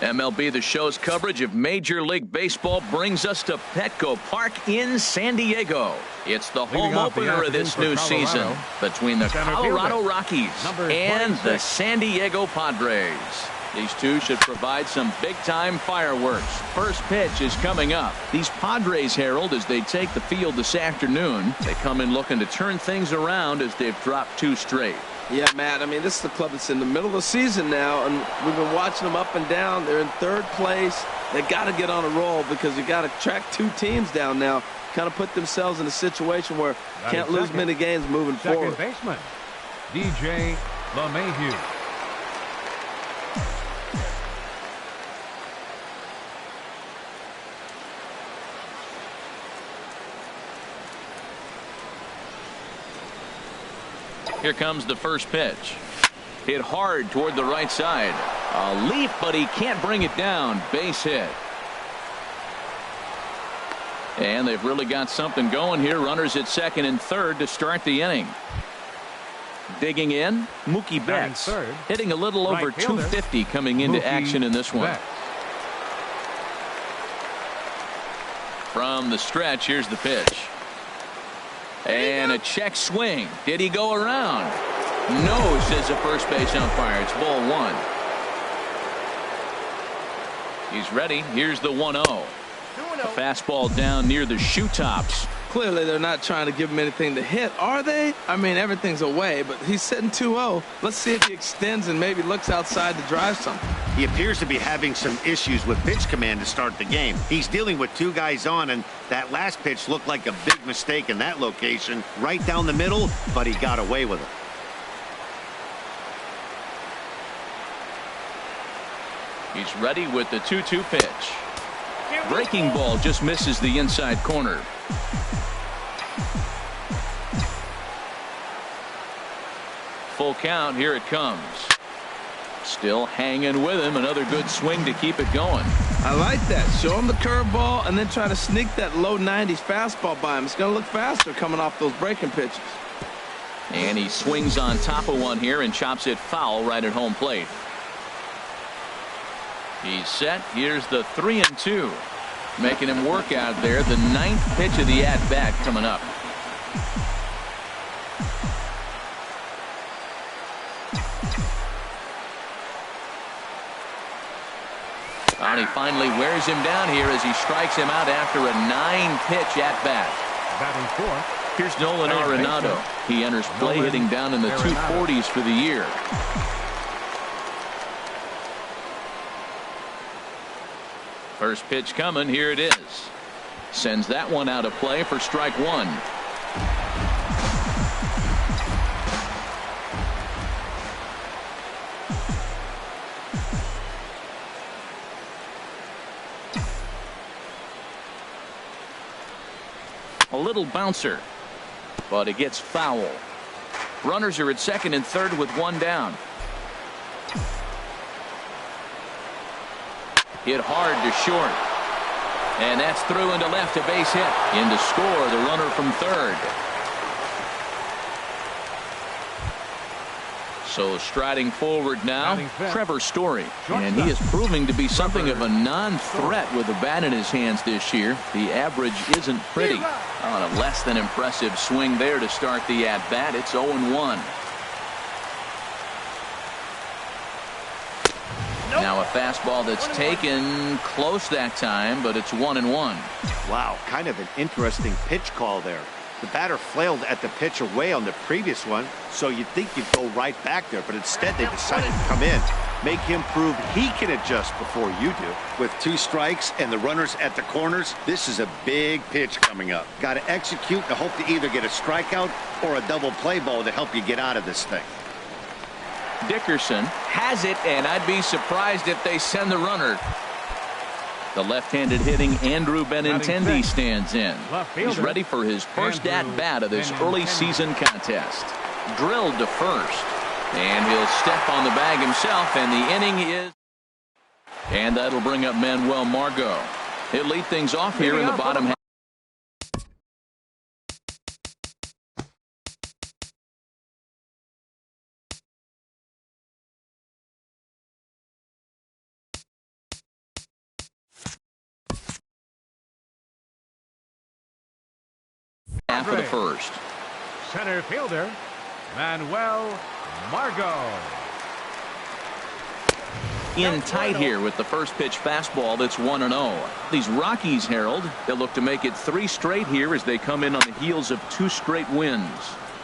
MLB The Show's coverage of Major League Baseball brings us to Petco Park in San Diego. It's the home opener of this new season between the Colorado Rockies and the San Diego Padres. These two should provide some big-time fireworks. First pitch is coming up. These Padres herald as they take the field this afternoon. They come in looking to turn things around as they've dropped 2 straight. Yeah, Matt, I mean, this is the club that's in the middle of the season now, and we've been watching them up and down. They're in 3rd place. They got to get on a roll because you got to track 2 teams down now, kind of put themselves in a situation where can't lose many games moving forward. Second baseman, DJ LeMahieu. Here comes the first pitch. Hit hard toward the right side. A leap, but he can't bring it down. Base hit. And they've really got something going here. Runners at 2nd and 3rd to start the inning. Digging in, Mookie Betts. Hitting a little over 250 coming into action in this one. From the stretch, here's the pitch. And a check swing. Did he go around? No, says the first base umpire. It's ball 1. He's ready. Here's the 1-0. A fastball down near the shoe tops. Clearly, they're not trying to give him anything to hit, are they? I mean, everything's away, but he's sitting 2-0. Let's see if he extends and maybe looks outside to drive something. He appears to be having some issues with pitch command to start the game. He's dealing with 2 guys on, and that last pitch looked like a big mistake in that location. Right down the middle, but he got away with it. He's ready with the 2-2 pitch. Breaking ball just misses the inside corner. Full count. Here it comes. Still hanging with him. Another good swing to keep it going. I like that. Show him the curveball and then try to sneak that low 90s fastball by him. It's going to look faster coming off those breaking pitches. And he swings on top of one here and chops it foul right at home plate. He's set. Here's the 3-2. Making him work out there. The 9th pitch of the at-bat coming up. And he finally wears him down here as he strikes him out after a 9-pitch at-bat. Batting 4th. Here's Nolan Arenado. He enters play hitting down in the 240s for the year. First pitch coming. Here it is. Sends that one out of play for strike 1. A little bouncer, but it gets foul. Runners are at 2nd and 3rd with 1 down. Hit hard to short. And that's through into left, a base hit. In to score the runner from 3rd. So striding forward now, Trevor Story. And he is proving to be something of a non-threat with the bat in his hands this year. The average isn't pretty. On a less than impressive swing there to start the at-bat. It's 0-1. Now a fastball that's taken close that time, but it's 1-1. Wow, kind of an interesting pitch call there. The batter flailed at the pitch away on the previous one, so you'd think you'd go right back there, but instead they decided to come in. Make him prove he can adjust before you do. With 2 strikes and the runners at the corners, this is a big pitch coming up. Got to execute to hope to either get a strikeout or a double play ball to help you get out of this thing. Dickerson has it, and I'd be surprised if they send the runner. The left-handed hitting Andrew Benintendi stands in. He's ready for his first at-bat of this early season contest. Drilled to first. And he'll step on the bag himself, and the inning is... And that'll bring up Manuel Margot. He'll lead things off here in the bottom half. half of the first. Center fielder, Manuel Margot. In tight here with the first pitch fastball that's 1-0. These Rockies, Harold, they'll look to make it 3 straight here as they come in on the heels of 2 straight wins.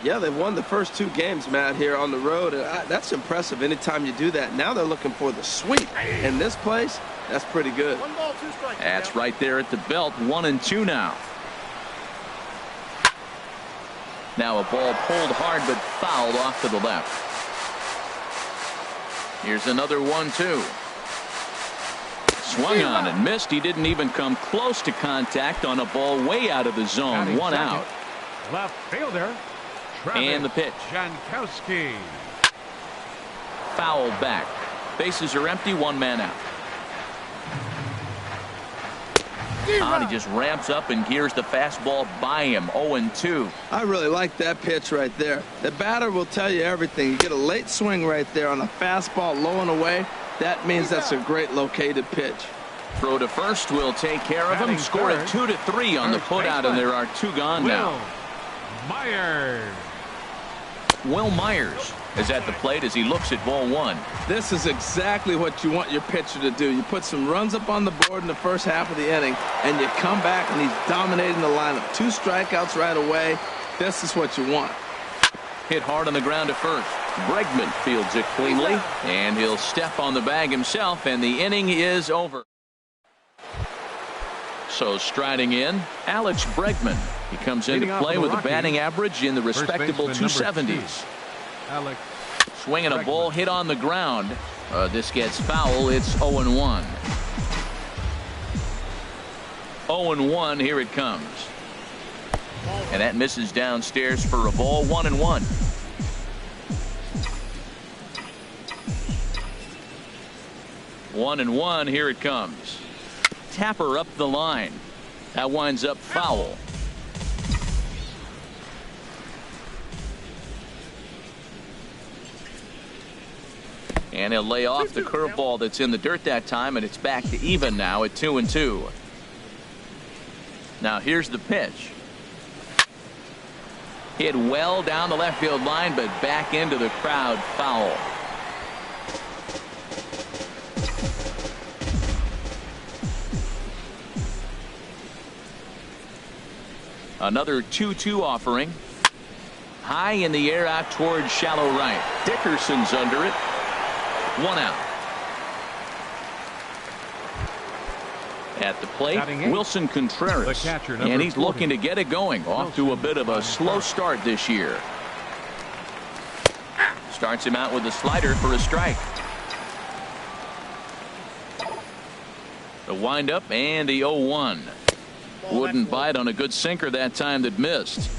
Yeah, they've won the first 2 games, Matt, here on the road. And that's impressive anytime you do that. Now they're looking for the sweep. In this place, that's pretty good. 1 ball, 2 strikes. That's right there at the belt. 1-2 now. Now a ball pulled hard but fouled off to the left. Here's another 1-2. Swung on and missed. He didn't even come close to contact on a ball way out of the zone. 1 out. Left fielder, Travis and the pitch. Jankowski. Fouled back. Bases are empty. 1 man out. He just ramps up and gears the fastball by him. 0-2. I really like that pitch right there. The batter will tell you everything. You get a late swing right there on a fastball low and away. That means that's a great located pitch. Throw to first will take care of him. Score it 2-3 on the putout, and there are 2 gone now. Myers. Will Myers is at the plate as he looks at ball 1. This is exactly what you want your pitcher to do. You put some runs up on the board in the first half of the inning, and you come back and he's dominating the lineup. 2 strikeouts right away. This is what you want. Hit hard on the ground to first. Bregman fields it cleanly, and he'll step on the bag himself, and the inning is over. So striding in, Alex Bregman. He comes into play with a batting average in the respectable 270s. Alex Swinging a ball hit on the ground. This gets foul. It's 0-1. 0-1. Here it comes. And that misses downstairs for a ball. 1-1. One and one. Here it comes. Tapper up the line. That winds up foul. And he'll lay off the curveball that's in the dirt that time, and it's back to even now at 2-2. Now here's the pitch. Hit well down the left field line, but back into the crowd. Foul. Another 2-2 offering. High in the air out towards shallow right. Dickerson's under it. 1 out. At the plate, Wilson Contreras. And he's looking to get it going. Off to a bit of a slow start this year. Starts him out with a slider for a strike. The windup and the 0-1. Wouldn't bite on a good sinker that time that missed.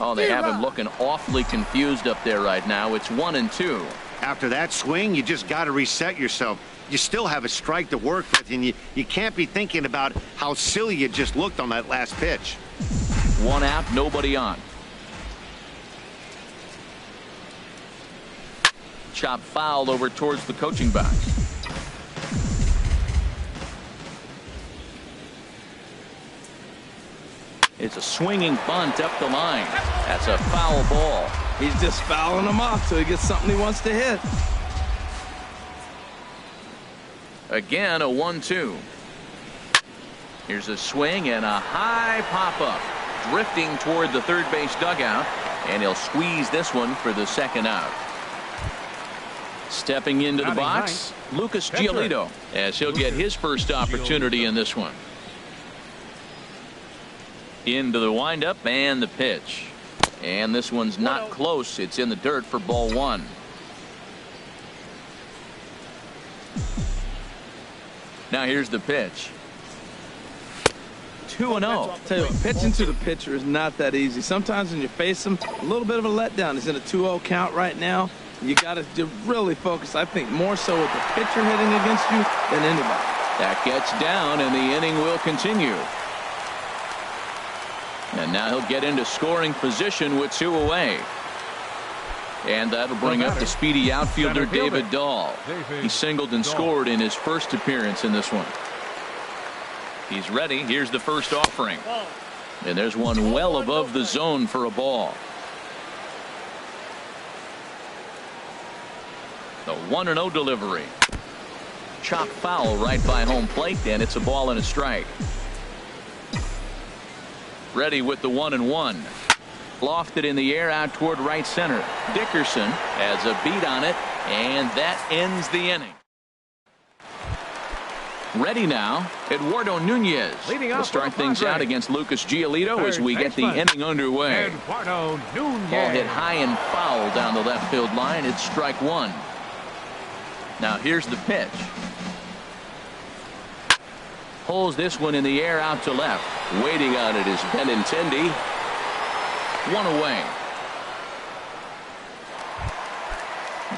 Oh, they have him looking awfully confused up there right now. It's 1-2. After that swing, you just got to reset yourself. You still have a strike to work with, and you can't be thinking about how silly you just looked on that last pitch. 1 out, nobody on. Chop fouled over towards the coaching box. It's a swinging bunt up the line. That's a foul ball. He's just fouling him off till he gets something he wants to hit. Again, a 1-2. Here's a swing and a high pop-up. Drifting toward the third base dugout, and he'll squeeze this one for the second out. Stepping into the box, Lucas Giolito, as he'll get his first opportunity in this one. Into the windup and the pitch. And this one's not close. It's in the dirt for ball 1. Now here's the pitch. 2-0. Tell you what, pitching to the pitcher is not that easy. Sometimes when you face him, a little bit of a letdown. He's in a 2-0 count right now. You got to really focus, I think, more so with the pitcher hitting against you than anybody. That gets down, and the inning will continue. And now he'll get into scoring position with 2 away. And that'll bring up the speedy outfielder David Dahl. He singled and scored in his first appearance in this one. He's ready. Here's the first offering. And there's one well above the zone for a ball. The 1-0 delivery. Chop foul right by home plate, and it's a ball and a strike. Ready with the 1-1. Lofted in the air out toward right center. Dickerson has a beat on it, and that ends the inning. Ready now, Eduardo Nunez will start things out against Lucas Giolito as we get the inning underway. Eduardo Nunez. Ball hit high and foul down the left field line. It's strike one. Now here's the pitch. Pulls this one in the air out to left. Waiting on it is Benintendi. One away.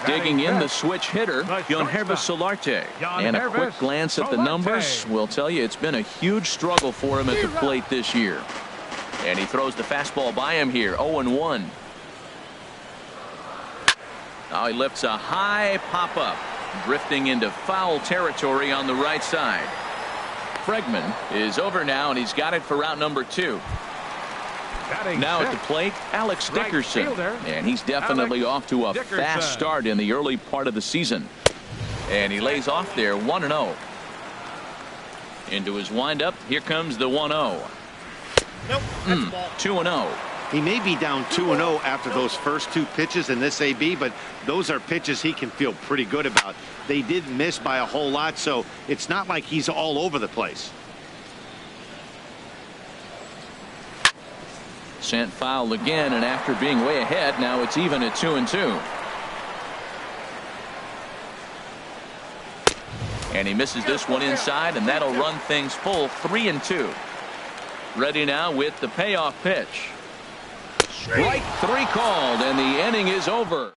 Digging in the switch hitter, Yangervis Solarte. And a quick glance at the numbers will tell you it's been a huge struggle for him at the plate this year. And he throws the fastball by him here. 0-1. Now he lifts a high pop-up, drifting into foul territory on the right side. Bregman is over now, and he's got it for route number 2. Now at the plate, Alex Dickerson, and he's definitely off to a fast start in the early part of the season. And he lays off there 1-0. Into his windup, here comes the 1-0. Nope, 2-0. He may be down 2-0 after those first 2 pitches in this AB, but those are pitches he can feel pretty good about. They did miss by a whole lot, so it's not like he's all over the place. Sent foul again, and after being way ahead, now it's even at 2-2. And he misses this one inside, and that'll run things full 3-2. Ready now with the payoff pitch. Strike 3 called, and the inning is over.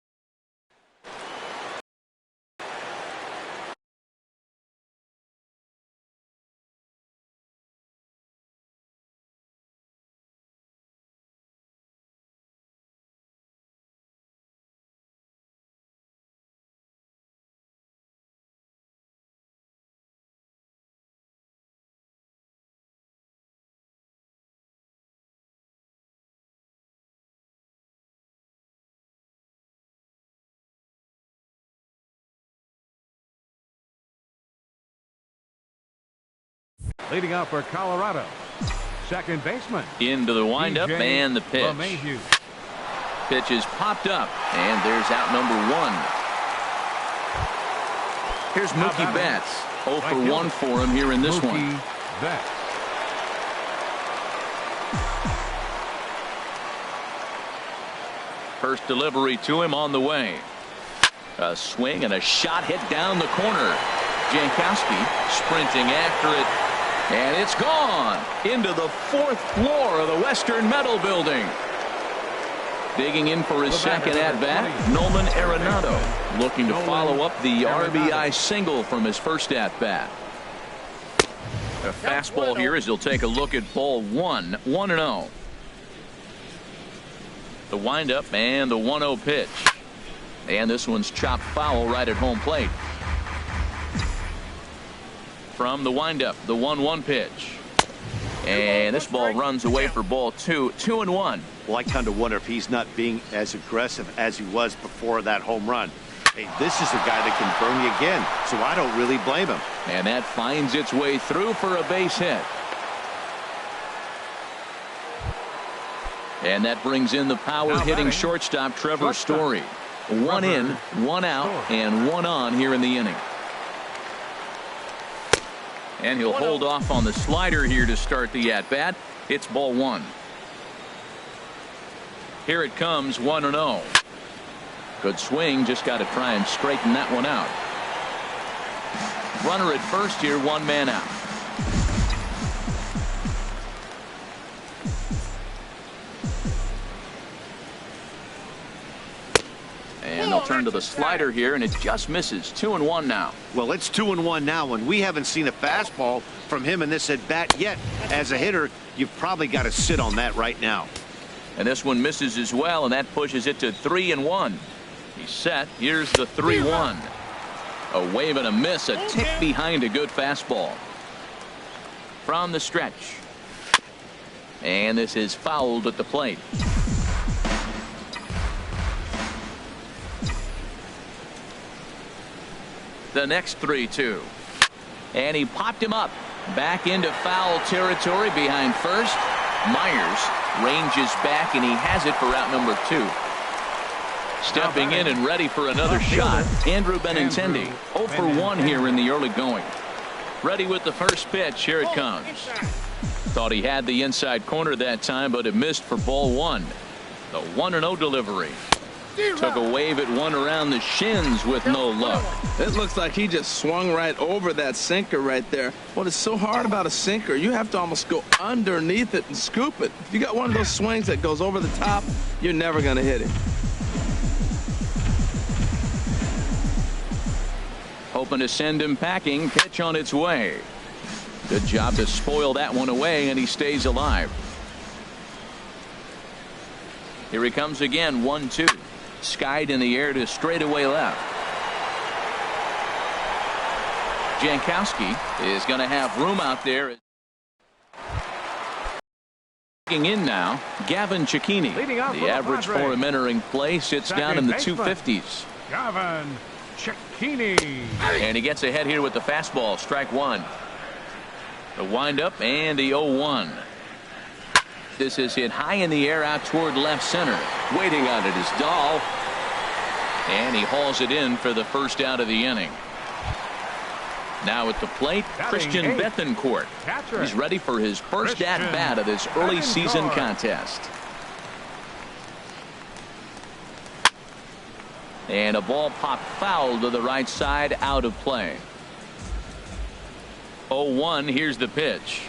Leading out for Colorado, second baseman. Into the windup and the pitch. Pitch is popped up, and there's out number 1. Here's Mookie Betts. 0 for 1 for him here in this one. Betts. First delivery to him on the way. A swing and a shot hit down the corner. Jankowski sprinting after it. And it's gone into the 4th floor of the Western Metal Building. Digging in for his second at-bat, Nolan Arenado, looking to follow up the RBI single from his first at-bat. A fastball here as he'll take a look at ball 1, 1-0. The windup and the 1-0 pitch. And this one's chopped foul right at home plate. From the windup, the 1-1 pitch. And this ball runs away for ball 2, 2-1. Well, I kind of wonder if he's not being as aggressive as he was before that home run. Hey, this is a guy that can burn you again, so I don't really blame him. And that finds its way through for a base hit. And that brings in the power-hitting shortstop Trevor Story. 1 in, 1 out, and 1 on here in the inning. And he'll hold off on the slider here to start the at-bat. It's ball 1. Here it comes, 1-0. Good swing, just got to try and straighten that one out. Runner at first here, 1 man out. And they'll turn to the slider here, and it just misses. 2-1 now. Well, it's 2-1 now, and we haven't seen a fastball from him in this at bat yet. As a hitter, you've probably got to sit on that right now. And this one misses as well, and that pushes it to 3-1. He's set. Here's the 3-1. A wave and a miss, a tick behind a good fastball. From the stretch. And this is fouled at the plate. The next 3-2. And he popped him up. Back into foul territory behind first. Myers ranges back, and he has it for out number 2. Stepping in and ready for another shot, Andrew Benintendi. 0 for 1 here in the early going. Ready with the first pitch. Here it comes. Thought he had the inside corner that time, but it missed for ball 1. The 1-0 delivery. Took a wave at one around the shins with no luck. It looks like he just swung right over that sinker right there. What is so hard about a sinker, you have to almost go underneath it and scoop it. If you got one of those swings that goes over the top, you're never going to hit it. Hoping to send him packing. Pitch on its way. Good job to spoil that one away, and he stays alive. Here he comes again. 1-2. Skied in the air to straightaway left. Jankowski is going to have room out there. Looking in now, Gavin Cecchini. The average for him entering play sits down in the 250s. Gavin Cecchini. And he gets ahead here with the fastball. Strike 1. The windup and the 0-1. This is hit high in the air out toward left center. Waiting on it is Dahl. And he hauls it in for the first out of the inning. Now at the plate, Christian Bethancourt. He's ready for his first at-bat of this early season contest. And a ball popped foul to the right side, out of play. 0-1, here's the pitch.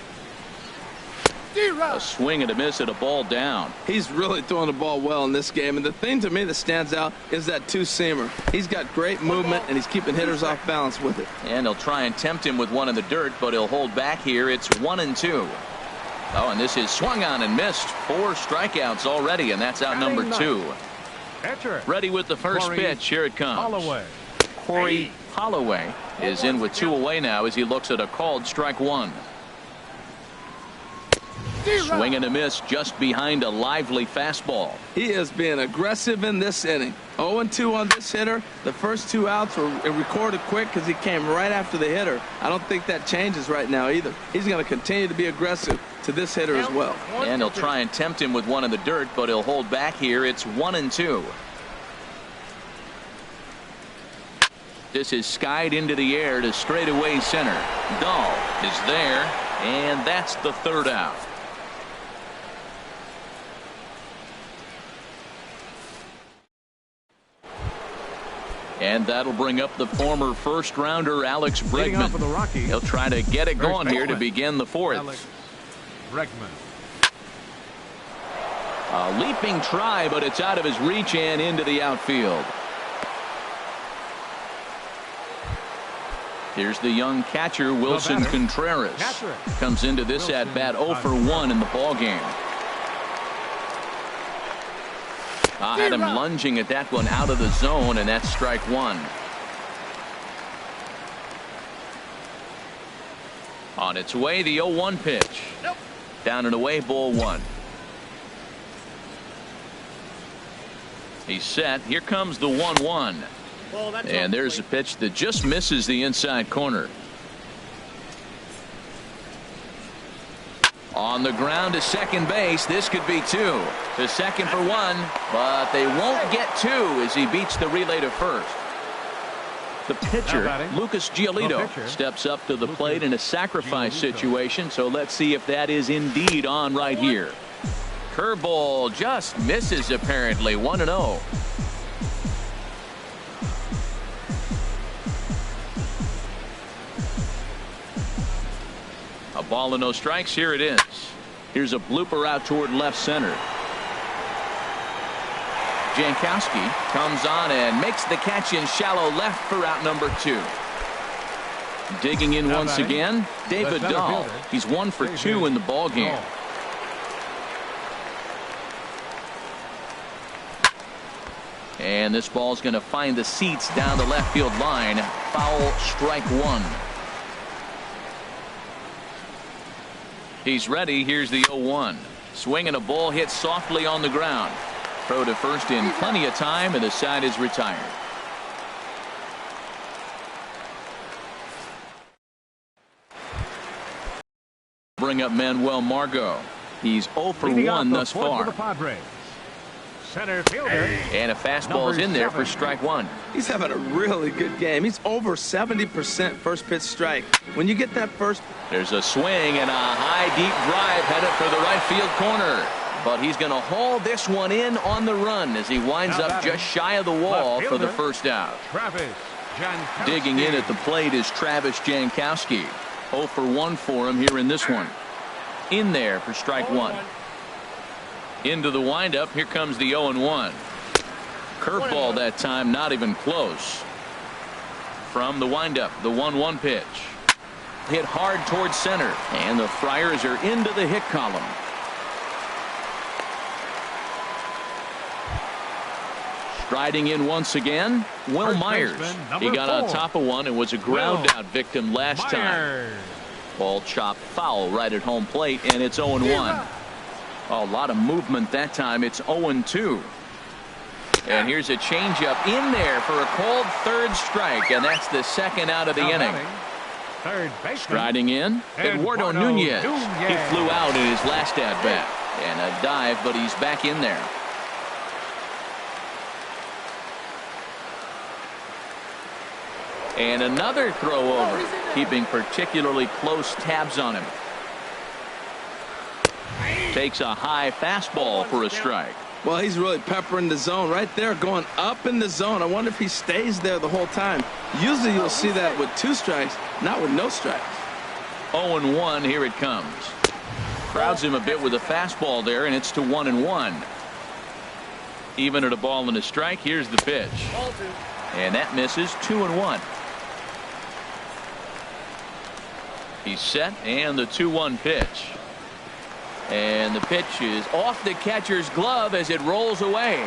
A swing and a miss at a ball down. He's really throwing the ball well in this game, and the thing to me that stands out is that two-seamer. He's got great movement, and he's keeping hitters off balance with it. And he'll try and tempt him with one in the dirt, but he'll hold back here. It's 1-2. Oh, and this is swung on and missed. 4 strikeouts already, and that's out number 2. Ready with the first pitch. Here it comes. Corey Holloway is in with 2 away now as he looks at a called strike 1. Swing and a miss just behind a lively fastball. He is being aggressive in this inning. 0-2 on this hitter. The first 2 outs were recorded quick because he came right after the hitter. I don't think that changes right now either. He's going to continue to be aggressive to this hitter as well. And he'll try and tempt him with one in the dirt, but he'll hold back here. It's 1-2. This is skied into the air to straightaway center. Dahl is there, and that's the 3rd out. And that'll bring up the former first-rounder Alex Bregman. He'll try to get it going here to begin the 4th. Alex Bregman. A leaping try, but it's out of his reach and into the outfield. Here's the young catcher, Wilson Contreras. Comes into this at-bat 0 for 1 in the ballgame. Had him lunging at that one out of the zone, and that's strike 1. On its way, the 0-1 pitch. Down and away, ball 1. He's set. Here comes the 1-1. And there's a pitch that just misses the inside corner. On the ground to second base. This could be 2. To second for 1, but they won't get 2 as he beats the relay to first. The pitcher, Lucas Giolito, steps up to the plate in a sacrifice situation, so let's see if that is indeed on right here. Curveball just misses apparently. 1-0. A ball and no strikes. Here it is. Here's a blooper out toward left center. Jankowski comes on and makes the catch in shallow left for out number 2. Digging in once again, David Dahl. He's 1 for 2 in the ball game. And this ball's going to find the seats down the left field line. Foul, strike one. He's ready. Here's the 0-1. Swinging a ball hit softly on the ground. Throw to first in plenty of time, and the side is retired. Bring up Manuel Margot. He's 0 for 1 thus far. Center fielder. And a fastball's in there for strike one. He's having a really good game. He's over 70% first pitch strike. When you get that first. There's a swing and a high deep drive headed for the right field corner. But he's going to haul this one in on the run as he winds up just shy of the wall for the first out. Digging in at the plate is Travis Jankowski. 0 for 1 for him here in this one. In there for strike one. Into the windup. Here comes the 0-1. Curveball that time, not even close. From the windup, the 1-1 pitch. Hit hard towards center, and the Friars are into the hit column. Striding in once again, Will Myers. He got on top of one and was a ground out victim last time. Ball chopped foul right at home plate, and it's 0-1. A lot of movement that time. It's 0-2. And here's a changeup in there for a called third strike, and that's the second out of the inning. Striding in, Eduardo Nunez. He flew out in his last at bat, and a dive, but he's back in there. And another throw over, keeping particularly close tabs on him. Takes a high fastball for a strike. Well, he's really peppering the zone right there, going up in the zone. I wonder if he stays there the whole time. Usually you'll see that with 2 strikes, not with no strikes. 0-1, here it comes. Crowds him a bit with a fastball there, and it's to 1-1. Even at a ball and a strike, here's the pitch. And that misses. 2-1. He's set, and the 2-1 pitch. And the pitch is off the catcher's glove as it rolls away.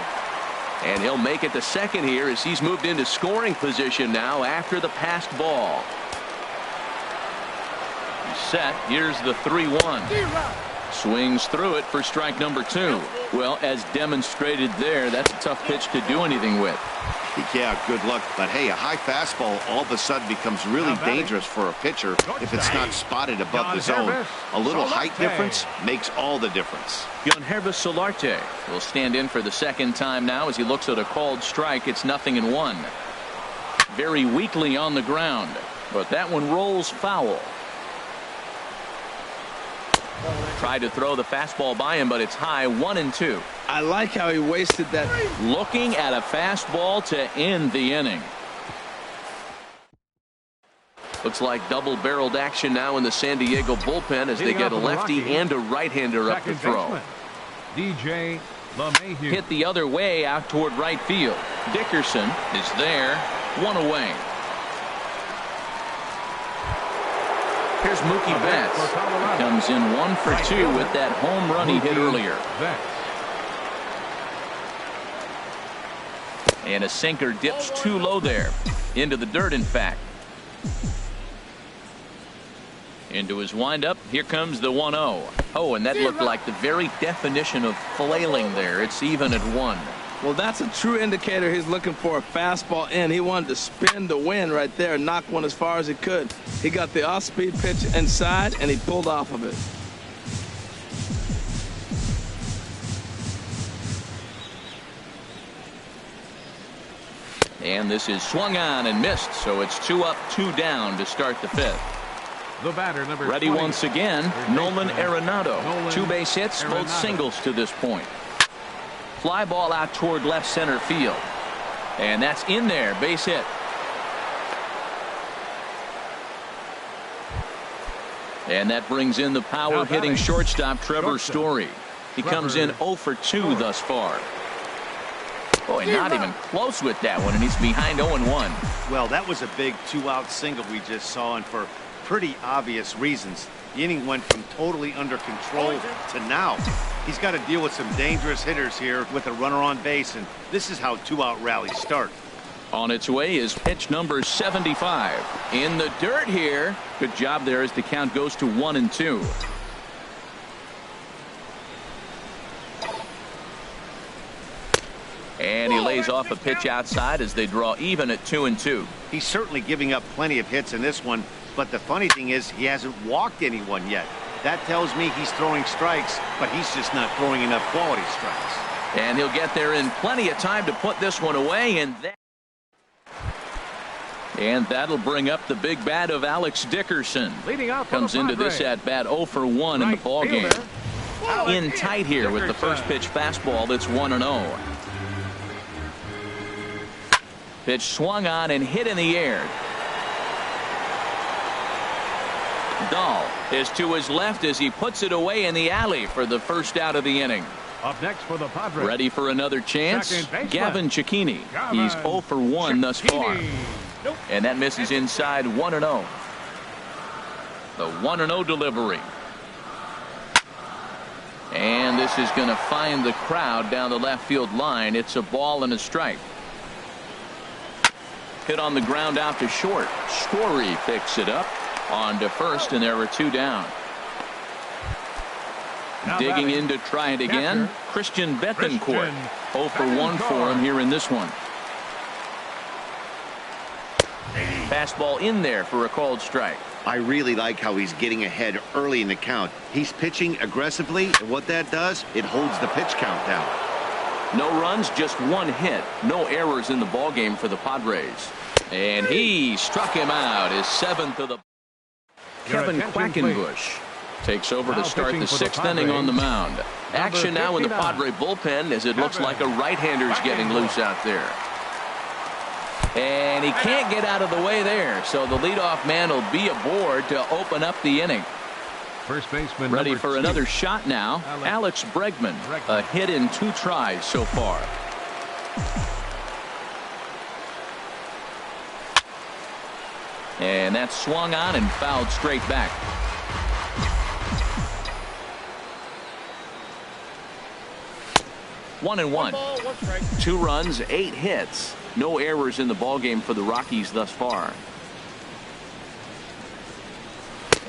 And he'll make it to second here as he's moved into scoring position now after the passed ball. He's set. Here's the 3-1. Swings through it for strike number 2. Well, as demonstrated there, that's a tough pitch to do anything with. Yeah, good luck. But hey, a high fastball all of a sudden becomes really dangerous for a pitcher if it's not spotted above the zone. A little height difference makes all the difference. Yangervis Solarte will stand in for the second time now as he looks at a called strike. It's 0-1. Very weakly on the ground, but that one rolls foul. Tried to throw the fastball by him, but it's high. 1-2. I like how he wasted that. Looking at a fastball to end the inning. Looks like double-barreled action now in the San Diego bullpen as they get a lefty and a right-hander up to throw. DJ LeMahieu. Hit the other way out toward right field. Dickerson is there. 1 away. Here's Mookie Betts. He comes in 1 for 2 with that home run he hit earlier. And a sinker dips too low there. Into the dirt, in fact. Into his windup. Here comes the 1-0. Oh, and that looked like the very definition of flailing there. It's even at 1. Well, that's a true indicator he's looking for a fastball in. He wanted to spin the wind right there and knock one as far as he could. He got the off-speed pitch inside, and he pulled off of it. And this is swung on and missed, so it's 2 up, 2 down to start the 5th. The batter, number Ready 20. once again, Nolan Arenado. 2 base hits, both singles to this point. Fly ball out toward left center field. And that's in there, base hit. And that brings in the power hitting shortstop Trevor Story. He comes in 0 for 2 thus far. Boy, not even close with that one, and he's behind 0-1. Well, that was a big 2-out single we just saw, and for pretty obvious reasons. The inning went from totally under control to now. He's got to deal with some dangerous hitters here with a runner on base, and this is how two-out rallies start. On its way is pitch number 75. In the dirt here. Good job there as the count goes to 1-2. And he lays off a pitch outside as they draw even at 2-2. He's certainly giving up plenty of hits in this one, but the funny thing is he hasn't walked anyone yet. That tells me he's throwing strikes, but he's just not throwing enough quality strikes. And he'll get there in plenty of time to put this one away, and that'll bring up the big bat of Alex Dickerson. Comes into this at bat 0 for 1 in the ball game. In tight here with the first pitch fastball that's 1-0. Pitch swung on and hit in the air. Dahl is to his left as he puts it away in the alley for the first out of the inning. Up next for the Padres. Ready for another chance? Gavin Cecchini. He's 0 for 1 thus far. And that misses inside 1-0. The 1-0 delivery. And this is going to find the crowd down the left field line. It's a ball and a strike. Hit on the ground out to short. Story picks it up on to first, and there were 2 down. Digging in to try it again. Christian Bethencourt. 0 for 1 for him here in this one. Fastball in there for a called strike. I really like how he's getting ahead early in the count. He's pitching aggressively, and what that does, it holds the pitch count down. No runs, just 1 hit. No errors in the ballgame for the Padres. And he struck him out. His 7th of the... Kevin Quackenbush takes over to start the 6th inning on the mound. Action now in the Padre bullpen as it looks like a right-hander's getting loose out there. And he can't get out of the way there, so the leadoff man will be aboard to open up the inning. First baseman ready for another shot now. Alex Bregman. A hit in 2 tries so far. And that's swung on and fouled straight back. One and one. 2 runs, 8 hits. No errors in the ballgame for the Rockies thus far.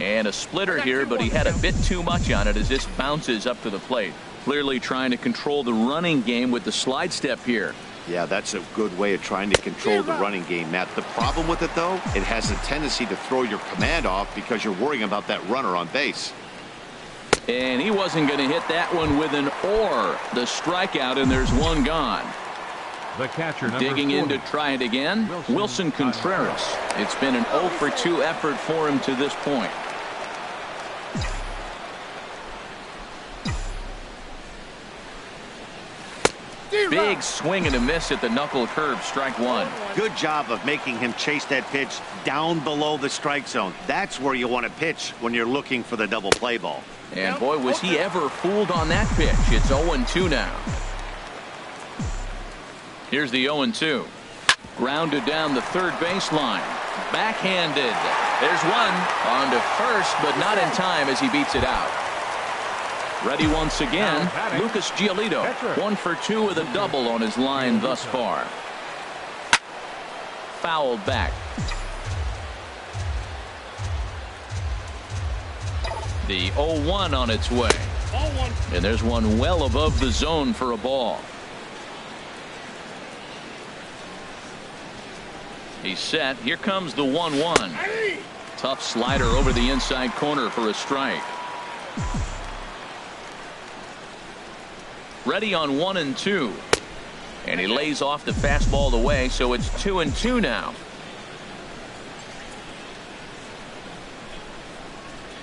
And a splitter here, but he had a bit too much on it as this bounces up to the plate. Clearly trying to control the running game with the slide step here. Yeah, that's a good way of trying to control the running game, Matt. The problem with it, though, it has a tendency to throw your command off because you're worrying about that runner on base. And he wasn't going to hit that one with an or. The strikeout, and there's 1 gone. The catcher, digging in to try it again. Wilson Contreras. It's been an 0 for 2 effort for him to this point. Big swing and a miss at the knuckle curve. Strike 1. Good job of making him chase that pitch down below the strike zone. That's where you want to pitch when you're looking for the double play ball. And boy, was he ever fooled on that pitch. It's 0-2 now. Here's the 0-2. Grounded down the third baseline. Backhanded. There's one. On to first, but not in time as he beats it out. Ready once again. Lucas Giolito. 1 for 2 with a double on his line thus far. Fouled back. The 0-1 on its way. And there's one well above the zone for a ball. He's set. Here comes the 1-1. Tough slider over the inside corner for a strike. Ready on 1-2. And he lays off the fastball away, so it's 2-2 now.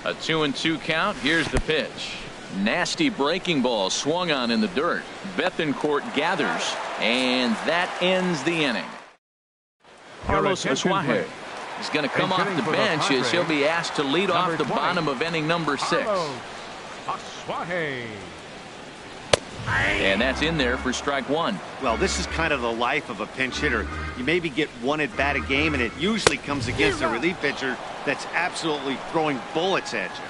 A 2-2 count. Here's the pitch. Nasty breaking ball swung on in the dirt. Bethencourt gathers, and that ends the inning. Carlos Asuaje is going to come off the bench as he'll be asked to lead off the bottom of inning number 6. And that's in there for strike 1. Well, this is kind of the life of a pinch hitter. You maybe get 1 at bat a game, and it usually comes against a relief pitcher that's absolutely throwing bullets at you.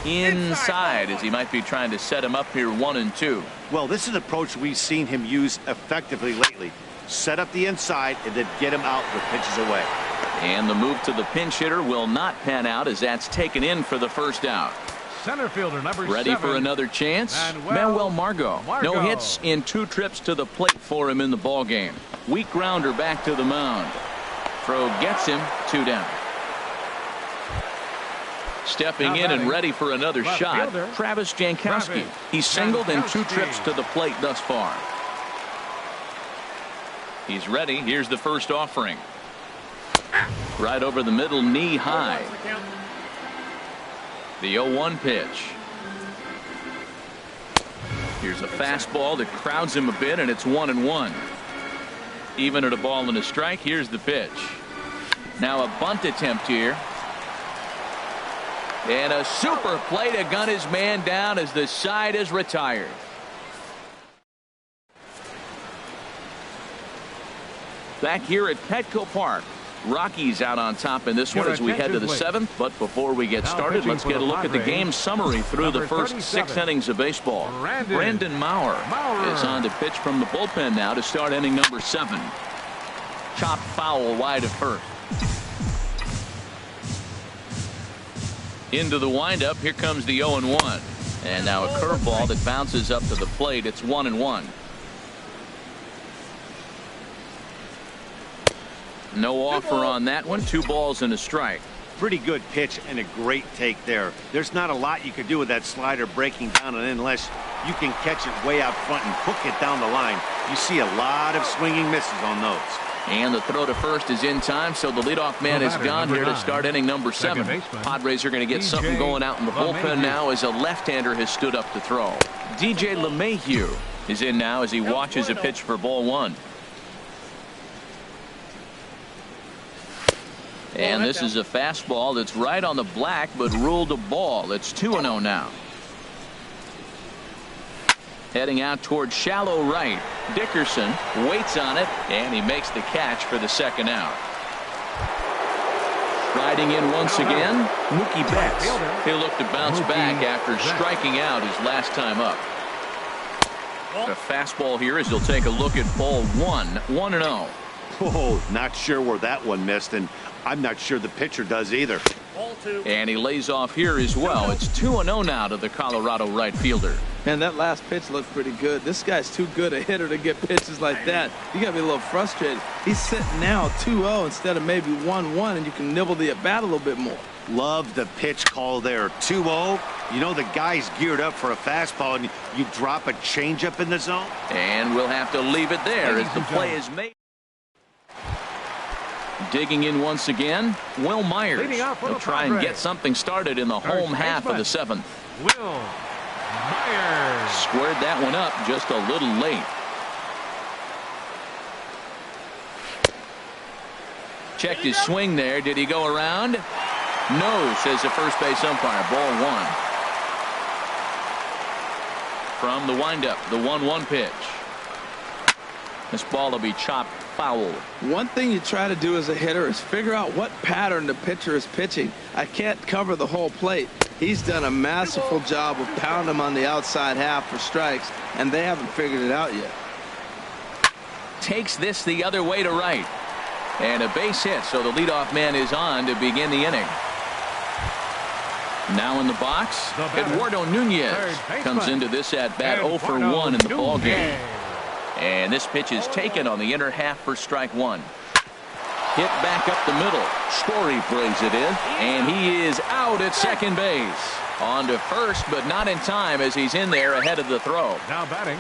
inside as he might be trying to set him up here 1-2. Well, this is an approach we've seen him use effectively lately. Set up the inside and then get him out with pitches away. And the move to the pinch hitter will not pan out as that's taken in for the first out. Center fielder number Ready 7. for another chance? Manuel Margot. No hits in 2 trips to the plate for him in the ball game. Weak grounder back to the mound. Throw gets him, 2 down. Stepping in and ready for another shot, Travis Jankowski. He's singled in 2 trips to the plate thus far. He's ready. Here's the first offering. Right over the middle, knee high. The 0-1 pitch. Here's a fastball that crowds him a bit, and it's 1-1. Even at a ball and a strike, here's the pitch. Now a bunt attempt here. And a super play to gun his man down as the side is retired. Back here at Petco Park. Rockies out on top in this one as we head to the 7th. But before we get started, let's get a look at the game summary through the first 6 innings of baseball. Brandon Maurer is on to pitch from the bullpen now to start inning number 7. Chopped foul wide of first. Into the windup. Here comes the 0-1. And now a curveball that bounces up to the plate. It's 1-1. No offer on that one. 2 balls and a strike. Pretty good pitch and a great take there. There's not a lot you could do with that slider breaking down, and unless you can catch it way out front and hook it down the line, you see a lot of swinging misses on those. And the throw to first is in time, so the leadoff man is gone here to start inning number 7. Padres are going to get something going out in the bullpen now as a left-hander has stood up to throw. DJ LeMahieu is in now as he watches a pitch for ball 1. And this is a fastball that's right on the black but ruled a ball. It's 2-0 now. Heading out towards shallow right. Dickerson waits on it, and he makes the catch for the second out. Riding in once again, Mookie Betts. He'll look to bounce back after striking out his last time up. A fastball here as he'll take a look at ball 1. 1-0. Oh, not sure where that one missed, and I'm not sure the pitcher does either. And he lays off here as well. It's 2-0 now to the Colorado right fielder. And that last pitch looked pretty good. This guy's too good a hitter to get pitches like that. You got to be a little frustrated. He's sitting now 2-0 instead of maybe 1-1, and you can nibble the at-bat a little bit more. Love the pitch call there. 2-0. You know the guy's geared up for a fastball, and you drop a changeup in the zone. And we'll have to leave it there as the play is made. Digging in once again, Will Myers. He'll try and get something started in the home half of the 7th. Will Myers squared that one up just a little late. Checked his swing there. Did he go around? No, says the first base umpire. Ball 1. From the windup, the 1-1 pitch. This ball will be chopped foul. One thing you try to do as a hitter is figure out what pattern the pitcher is pitching. I can't cover the whole plate. He's done a masterful job of pounding him on the outside half for strikes, and they haven't figured it out yet. Takes this the other way to right. And a base hit, so the leadoff man is on to begin the inning. Now in the box, Eduardo Nunez comes into this at-bat 0 for 1 in the ball game. And this pitch is taken on the inner half for strike 1. Hit back up the middle. Story brings it in, and he is out at second base. On to first, but not in time as he's in there ahead of the throw. Now batting.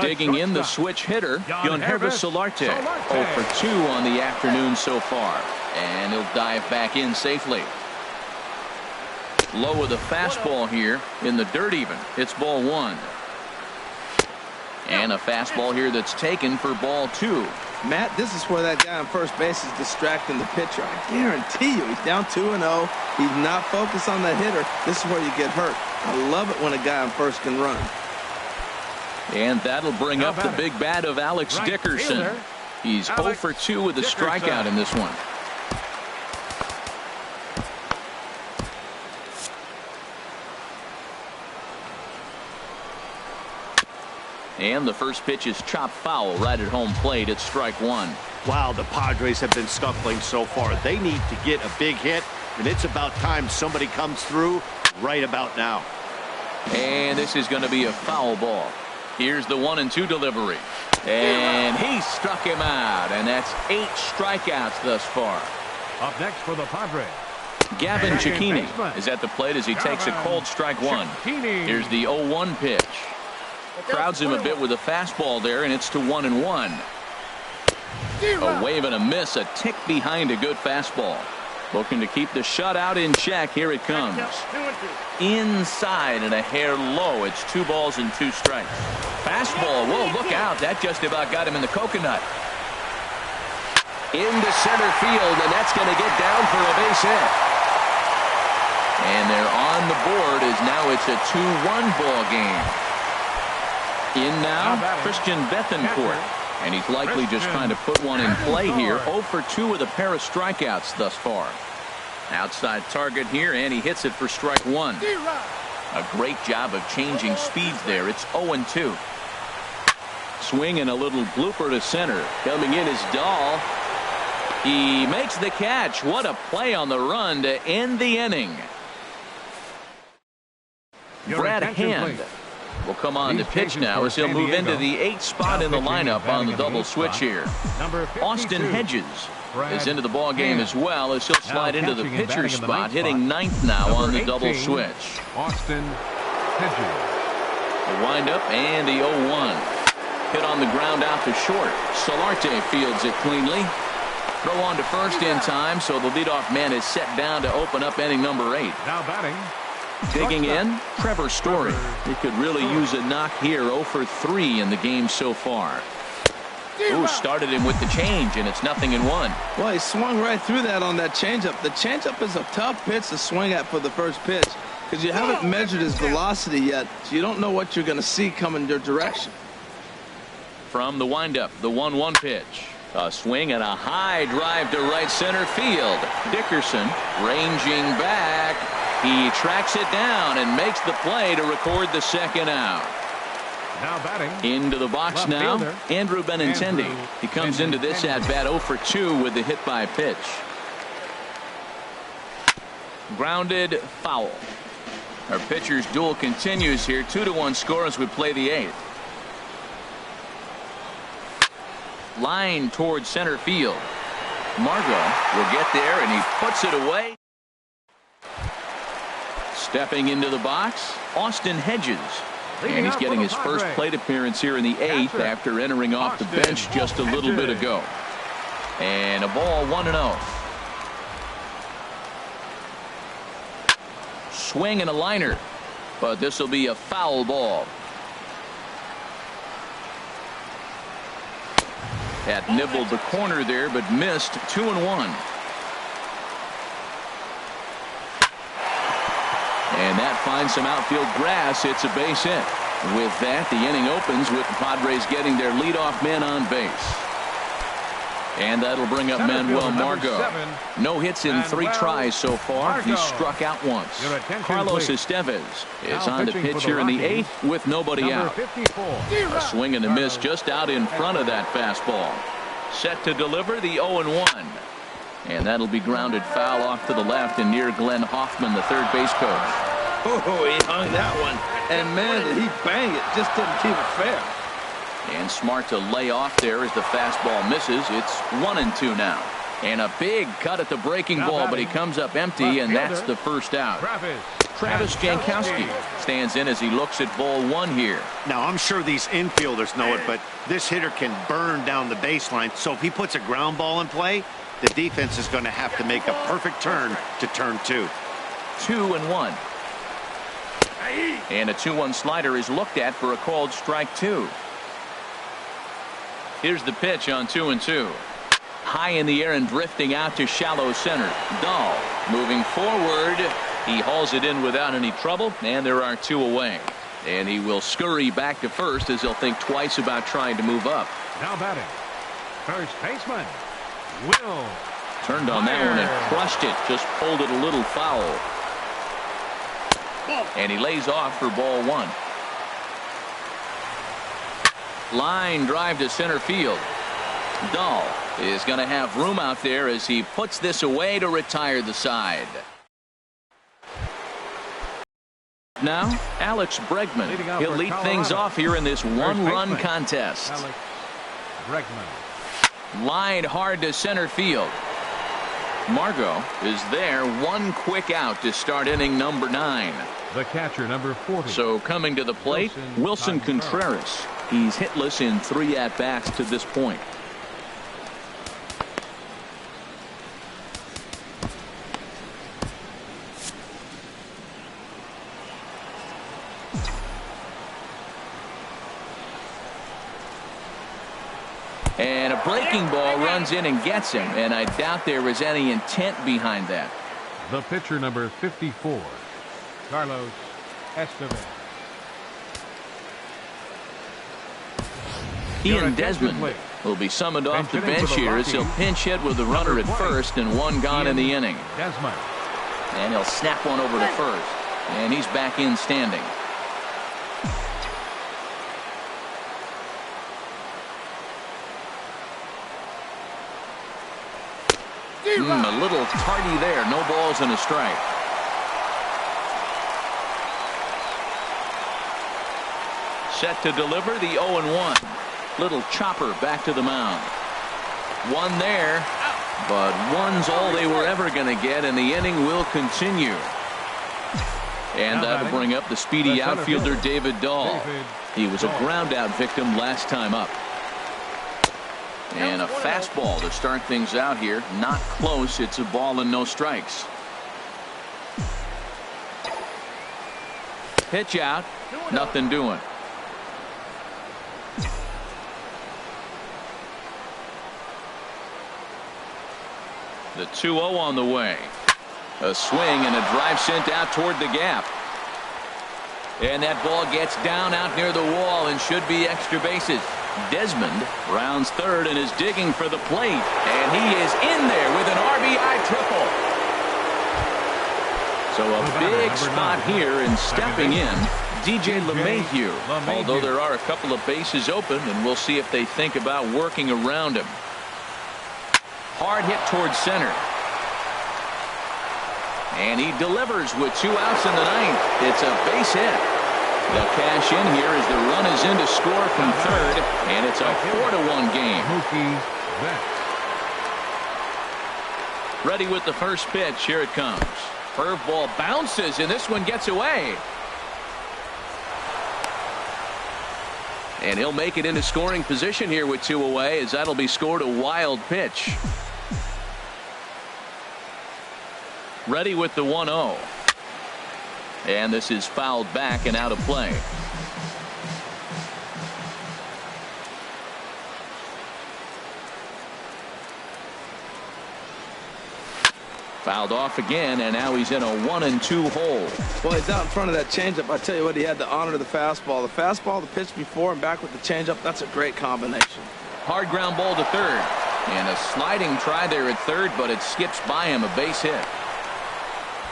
Digging in the switch hitter, Yonhervis Solarte. 0 for 2 on the afternoon so far. And he'll dive back in safely. Low with a fastball here in the dirt even. It's ball 1. And a fastball here that's taken for ball 2. Matt, this is where that guy on first base is distracting the pitcher. I guarantee you, he's down 2-0. He's not focused on that hitter. This is where you get hurt. I love it when a guy on first can run. And that'll bring up the big bat of Alex Dickerson. He's 0 for 2 with a strikeout in this one. And the first pitch is chopped foul right at home plate. It's strike one. Wow, the Padres have been scuffling so far. They need to get a big hit, and it's about time somebody comes through right about now. And this is going to be a foul ball. Here's the 1-2 delivery. And he struck him out, and that's 8 strikeouts thus far. Up next for the Padres, Gavin Cecchini is at the plate as he takes a cold strike one. Here's the 0-1 pitch. Crowds him a bit with a fastball there, and it's to 1-1. A wave and a miss, a tick behind a good fastball. Looking to keep the shutout in check. Here it comes. Inside and a hair low. It's 2 balls and 2 strikes. Fastball. Whoa, look out. That just about got him in the coconut. Into center field, and that's going to get down for a base hit. And they're on the board as now it's a 2-1 ball game. In now, Christian Bethancourt. And he's likely just trying to put one in play here. 0 for 2 with a pair of strikeouts thus far. Outside target here, and he hits it for strike one. A great job of changing speeds there. It's 0-2. Swing and a little blooper to center. Coming in is Dahl. He makes the catch. What a play on the run to end the inning. Brad Hand will come on to pitch now as he'll move into the 8th spot in the lineup on the double switch here. Austin Hedges is into the ball game as well as he'll slide into the pitcher spot, hitting 9th now on the double switch. Austin Hedges. The windup and the 0-1. Hit on the ground out to short. Solarte fields it cleanly. Throw on to first in time, so the leadoff man is set down to open up inning number 8. Now batting. Digging in, Trevor Story. He could really use a knock here. 0 for 3 in the game so far. Ooh, started him with the change, and it's 0-1. Well, he swung right through that on that changeup. The changeup is a tough pitch to swing at for the first pitch because you haven't measured his velocity yet, so you don't know what you're going to see coming your direction. From the windup, the 1-1 pitch. A swing and a high drive to right center field. Dickerson ranging back. He tracks it down and makes the play to record the second out. Now batting. Into the box now, Andrew Benintendi. He comes into this at-bat 0 for 2 with the hit by pitch. Grounded foul. Our pitcher's duel continues here. 2-1 score as we play the 8th. Line towards center field. Margot will get there, and he puts it away. Stepping into the box, Austin Hedges. And he's getting his first plate appearance here in the 8th after entering off the bench just a little bit ago. And a ball 1-0. Swing and a liner, but this will be a foul ball. That nibbled the corner there, but missed. 2-1. And that finds some outfield grass. It's a base hit. With that, the inning opens with the Padres getting their leadoff man on base. And that'll bring up Manuel Margot. No hits in 3 tries so far. He's struck out once. Carlos Estevez is on the pitch here in the 8th with nobody out. A swing and a miss just out in front of that fastball. Set to deliver the 0-1. And that'll be grounded foul off to the left and near Glenn Hoffman, the third base coach. Oh, he hung that one. And, man, did he bang it. Just didn't keep it fair. And smart to lay off there as the fastball misses. It's 1-2 now. And a big cut at the breaking ball, but he comes up empty, and that's the first out. Travis Jankowski stands in as he looks at ball 1 here. Now, I'm sure these infielders know it, but this hitter can burn down the baseline. So if he puts a ground ball in play, the defense is going to have to make a perfect turn to turn 2. 2-1. And a 2-1 slider is looked at for a called strike 2. Here's the pitch on 2-2. High in the air and drifting out to shallow center. Dahl moving forward. He hauls it in without any trouble, and there are 2 away. And he will scurry back to first as he'll think twice about trying to move up. Now batting, first baseman Will. Turned on that one and crushed it. Just pulled it a little foul. And he lays off for ball 1. Line drive to center field. Dahl is going to have room out there as he puts this away to retire the side. Now, Alex Bregman. He'll lead things off here in this one-run contest. Alex Bregman. Line hard to center field. Margot is there, one quick out to start inning number 9. The catcher, number 40. So coming to the plate, Wilson Contreras. He's hitless in 3 at-bats to this point. And a breaking ball runs in and gets him, and I doubt there was any intent behind that. The pitcher, number 54, Carlos Estevez. Ian Desmond will be summoned off the bench here as he'll pinch hit with the runner at first and 1 gone in the inning. Desmond. And he'll snap one over to first, and he's back in standing. A little tardy there. No balls and a strike. Set to deliver the 0-1. Little chopper back to the mound. 1 there, but 1's all they were ever going to get, and the inning will continue. And that'll bring up the speedy outfielder David Dahl. He was a ground out victim last time up. And a fastball to start things out here. Not close. It's a ball and no strikes. Pitch out. Nothing doing. The 2-0 on the way. A swing and a drive sent out toward the gap. And that ball gets down out near the wall and should be extra bases. Desmond rounds third and is digging for the plate, and he is in there with an RBI triple. So a big spot here, and stepping in, DJ LeMahieu. Although there are a couple of bases open, and we'll see if they think about working around him. Hard hit towards center. And he delivers with 2 outs in the 9th. It's a base hit. They'll cash in here as the run is in to score from third, and it's a 4-1 game. Ready with the first pitch. Here it comes. Curveball bounces, and this one gets away. And he'll make it into scoring position here with 2 away, as that'll be scored a wild pitch. Ready with the 1-0. And this is fouled back and out of play. Fouled off again, and now he's in a 1-2 hole. Well, he's out in front of that changeup. I tell you what, he had to honor the fastball. The fastball, the pitch before, and back with the changeup. That's a great combination. Hard ground ball to third. And a sliding try there at third, but it skips by him, a base hit.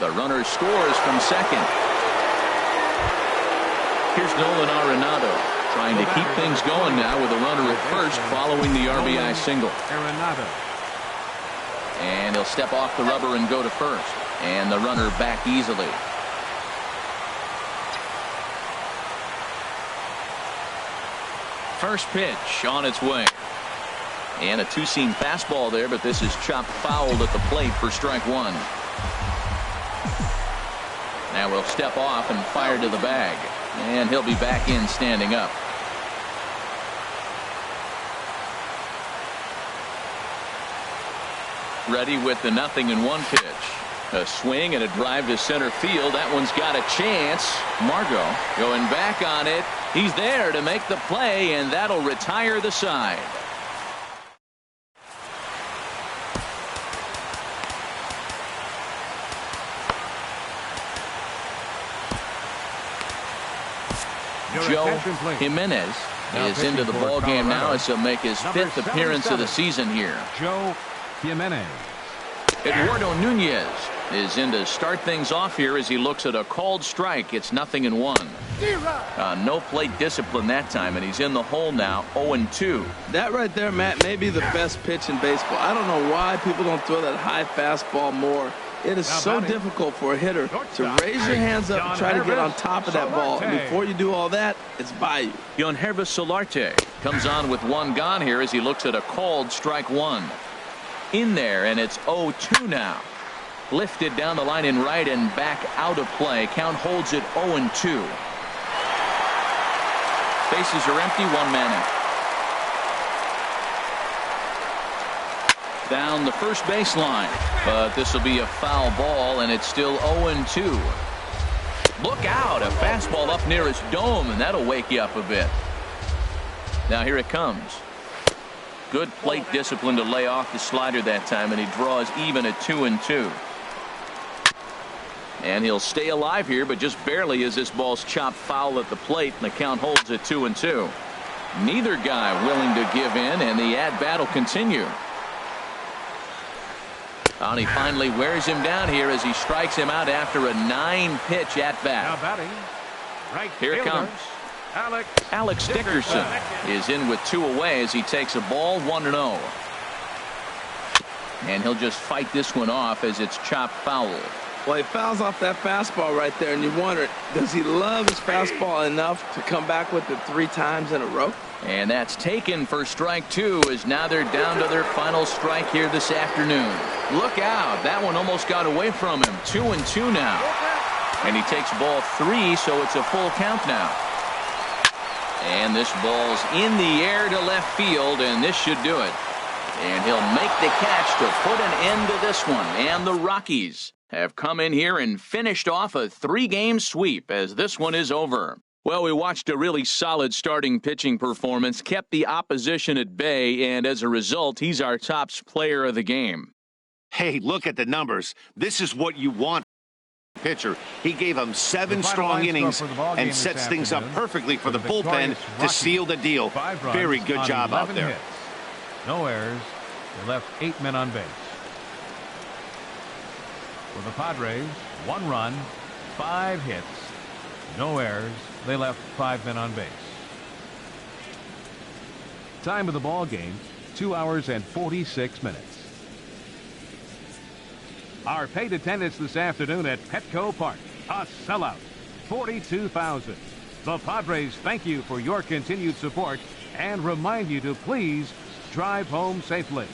The runner scores from second. Here's Nolan Arenado trying to keep things going now with a runner at first following the RBI single. And he'll step off the rubber and go to first. And the runner back easily. First pitch on its way. And a 2-seam fastball there, but this is chopped fouled at the plate for strike 1. Now he'll step off and fire to the bag. And he'll be back in standing up. Ready with the 0-1 pitch. A swing and a drive to center field. That one's got a chance. Margot going back on it. He's there to make the play, and that'll retire the side. Joe Jimenez is into the ball game now as he'll make his 5th appearance of the season here. Joe Jimenez. Eduardo Nunez is in to start things off here as he looks at a called strike. It's 0-1. No plate discipline that time, and he's in the hole now, 0-2. That right there, Matt, may be the best pitch in baseball. I don't know why people don't throw that high fastball more. It is so difficult for a hitter to raise your hands up and try to get on top of that ball. And before you do all that, it's by you. Yonervis Solarte comes on with one gone here as he looks at a called strike one. In there, and it's 0-2 now. Lifted down the line in right and back out of play. Count holds it 0-2. Bases are empty, one man out. Down the first baseline, but this will be a foul ball, and it's still 0-2. Look out, a fastball up near his dome, and that'll wake you up a bit. Now here it comes. Good plate discipline to lay off the slider that time, and he draws even at 2-2. And he'll stay alive here, but just barely as this ball's chopped foul at the plate, and the count holds at 2-2. Neither guy willing to give in, and the at-bat will continue. And he finally wears him down here as he strikes him out after a 9-pitch at-bat. Now batting, right here it comes. Alex Dickerson is in with 2 away as he takes a ball 1-0. And he'll just fight this one off as it's chopped foul. Well, he fouls off that fastball right there, and you wonder, does he love his fastball enough to come back with it 3 times in a row? And that's taken for strike 2 as now they're down to their final strike here this afternoon. Look out. That one almost got away from him. 2-2 now. And he takes ball 3, so it's a full count now. And this ball's in the air to left field, and this should do it. And he'll make the catch to put an end to this one. And the Rockies have come in here and finished off a 3-game sweep as this one is over. Well, we watched a really solid starting pitching performance, kept the opposition at bay, and as a result, he's our top player of the game. Hey, look at the numbers. This is what you want. Pitcher. He gave him 7 strong innings and sets things up perfectly for the bullpen to seal the deal. Very good job out there. Hits. No errors. They left 8 men on base. For the Padres, 1 run, 5 hits, no errors. They left 5 men on base. Time of the ball game, 2 hours and 46 minutes. Our paid attendance this afternoon at Petco Park, a sellout, 42,000. The Padres thank you for your continued support and remind you to please drive home safely.